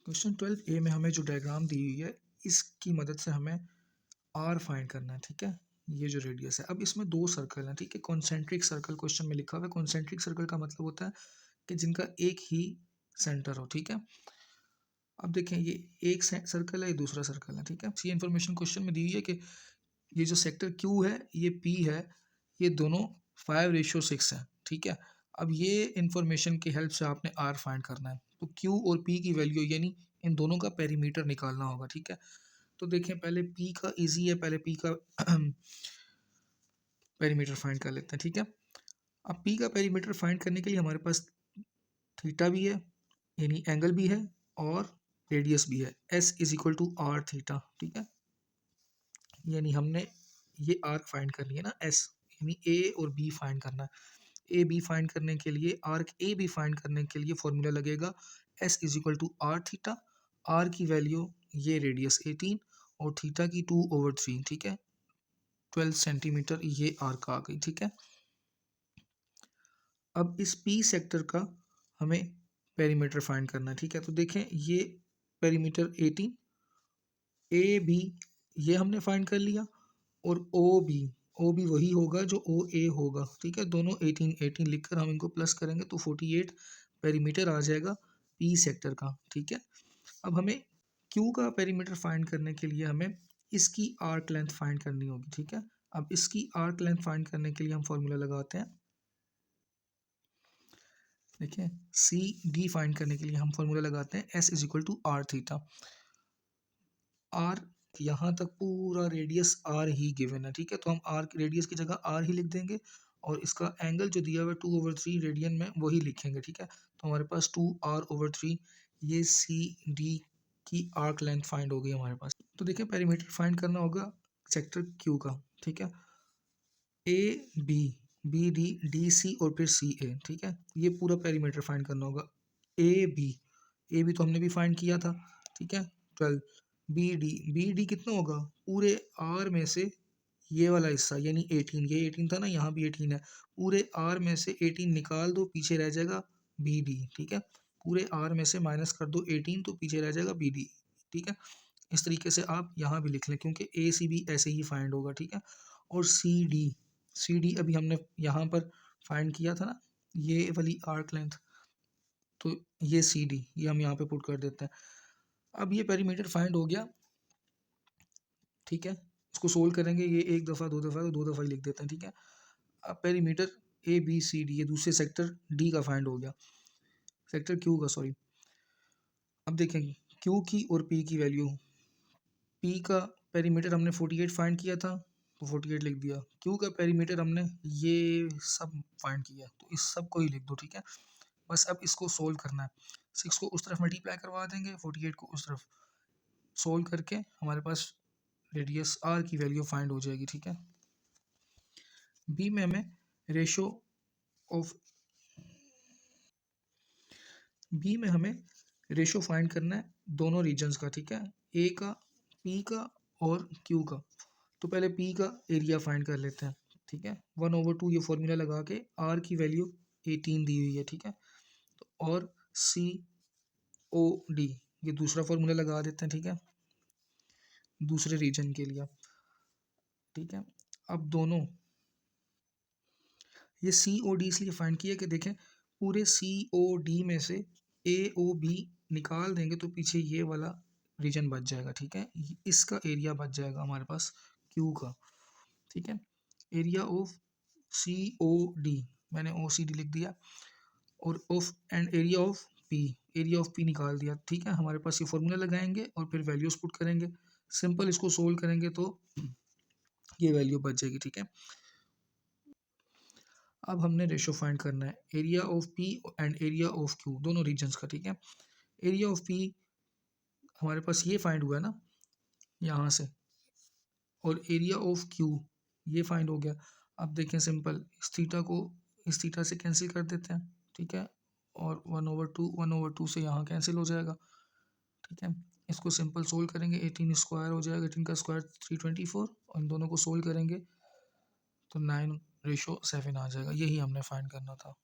Question 12A में हमें जो डायग्राम दी हुई है इसकी मदद से हमें आर फाइंड करना है। ठीक है, ये जो रेडियस है, अब इसमें दो सर्कल हैं। ठीक है, कॉन्सेंट्रिक सर्कल क्वेश्चन में लिखा हुआ है। कॉन्सेंट्रिक सर्कल का मतलब होता है कि जिनका एक ही सेंटर हो। ठीक है, अब देखें ये एक सर्कल है, ये दूसरा सर्कल है। ठीक है, ये इन्फॉर्मेशन क्वेश्चन में दी हुई है कि ये जो सेक्टर क्यू है, ये पी है, ये दोनों 5:6 है। ठीक है, अब ये इन्फॉर्मेशन की हेल्प से आपने आर फाइंड करना है। तो क्यू और पी की वैल्यू यानी इन दोनों का पेरीमीटर निकालना होगा। ठीक है, तो देखें पहले पी का इजी है, पहले पी का पेरीमीटर फाइंड कर लेते हैं। ठीक है, अब पी का पेरीमीटर फाइंड करने के लिए हमारे पास थीटा भी है यानी एंगल भी है और रेडियस भी है। S is equal to R theta. ठीक है, यानी हमने ये आर्क फाइंड करनी है ना, एस यानी ए और बी फाइंड करना है। ए बी फाइंड करने के लिए, आर्क ए बी फाइंड करने के लिए फॉर्मूला लगेगा S is equal to R theta. R की वैल्यू ये रेडियस 18 और थीटा की 2/3। ठीक है, 12 सेंटीमीटर ये आर्क आ गई। ठीक है, अब इस पी सेक्टर का हमें पेरीमीटर फाइंड करना है। ठीक है, तो देखें ये पेरीमीटर 18 ए बी ये हमने फाइंड कर लिया और ओ बी वही होगा जो ओ ए होगा। ठीक है, दोनों 18 लिखकर हम इनको प्लस करेंगे तो 48 पेरीमीटर आ जाएगा पी सेक्टर का। ठीक है, अब हमें क्यू का पेरीमीटर फाइंड करने के लिए हमें इसकी आर्क लेंथ फाइंड करनी होगी। ठीक है, अब इसकी आर्क लेंथ फाइंड करने के लिए हम फॉर्मूला लगाते हैं। देखिए सी डी फाइंड करने के लिए हम फॉर्मूला लगाते हैं S is equal to R theta. R यहाँ तक पूरा रेडियस आर ही गिवन है। ठीक है, तो हम आर रेडियस की जगह आर ही लिख देंगे और इसका एंगल जो दिया हुआ है 2/3 रेडियन में वही लिखेंगे। ठीक है, तो हमारे पास 2r/3 ये सी डी की आर्क लेंथ फाइंड हो गई हमारे पास। तो देखिए पेरीमीटर फाइंड करना होगा सेक्टर क्यू का। ठीक है, A B B D D C और फिर सी ए। ठीक है, ये पूरा पेरीमीटर फाइंड करना होगा। ए बी तो हमने भी फाइंड किया था। ठीक है, 12 बी डी कितना होगा पूरे आर में से ये वाला हिस्सा यानी 18, ये 18 था ना, यहाँ भी 18 है। पूरे आर में से 18 निकाल दो, पीछे रह जाएगा बी डी। ठीक है, पूरे आर में से माइनस कर दो 18 तो पीछे रह जाएगा बी डी। ठीक है, इस तरीके से आप यहाँ भी लिख लें क्योंकि ए सी बी ऐसे ही फाइंड होगा। ठीक है, और सी डी अभी हमने यहाँ पर फाइंड किया था ना, ये वाली आर्क लेंथ, तो ये सी डी ये हम यहाँ पे पुट कर देते हैं। अब ये पेरीमीटर फाइंड हो गया। ठीक है, इसको सोल्व करेंगे, ये एक दफ़ा दो दफ़ा तो दो दफ़ा ही लिख देते हैं। ठीक है, अब perimeter A B C D ये दूसरे सेक्टर डी का फाइंड हो गया, सेक्टर क्यू का सॉरी। अब देखेंगे क्यू की और पी की वैल्यू। पी का पेरीमीटर हमने 48 फाइंड किया था तो 48 लिख दिया। क्यू का पेरीमीटर हमने ये सब फाइंड किया तो इस सब को ही लिख दो। ठीक है, बस अब इसको सोल्व करना है। 6 को उस तरफ मल्टीप्लाई करवा देंगे, 48 को उस तरफ सोल्व करके हमारे पास रेडियस आर की वैल्यू फाइंड हो जाएगी। ठीक है, बी में हमें रेशो ऑफ बी में हमें रेशो फाइंड करना है दोनों रीजन्स का। ठीक है, ए का, पी का और क्यू का। तो पहले पी का एरिया फाइंड कर लेते हैं। ठीक है, 1/2 ये फॉर्मूला लगा के आर की वैल्यू 18 दी हुई है। ठीक है, तो और सी ओ डी ये दूसरा फॉर्मूला लगा देते हैं। ठीक है, दूसरे रीजन के लिए। ठीक है, अब दोनों ये सी ओ डी इसलिए फाइंड किया कि देखें पूरे सी ओ डी में से ए ओ बी निकाल देंगे तो पीछे ये वाला रीजन बच जाएगा। ठीक है, इसका एरिया बच जाएगा हमारे पास क्यू का। ठीक है, area of C O D मैंने ओ सी डी लिख दिया और of and area of P निकाल दिया। ठीक है, हमारे पास ये फॉर्मूला लगाएंगे और फिर वैल्यूज पुट करेंगे। सिंपल इसको सोल्व करेंगे तो ये वैल्यू बच जाएगी। ठीक है, अब हमने रेशो फाइंड करना है area of P and area of Q दोनों रीजन्स का। ठीक है, एरिया ऑफ पी हमारे पास ये फाइंड हुआ है ना यहाँ से, और एरिया ऑफ क्यू ये फाइंड हो गया। अब देखें सिंपल इस थीटा को इस थीटा से कैंसिल कर देते हैं। ठीक है, और 1/2 से यहाँ कैंसिल हो जाएगा। ठीक है, इसको सिंपल सोल्व करेंगे, 18 स्क्वायर हो जाएगा, 18 का स्क्वायर 324 और इन दोनों को सोल्व करेंगे तो 9/7 आ जाएगा। यही हमने फाइंड करना था।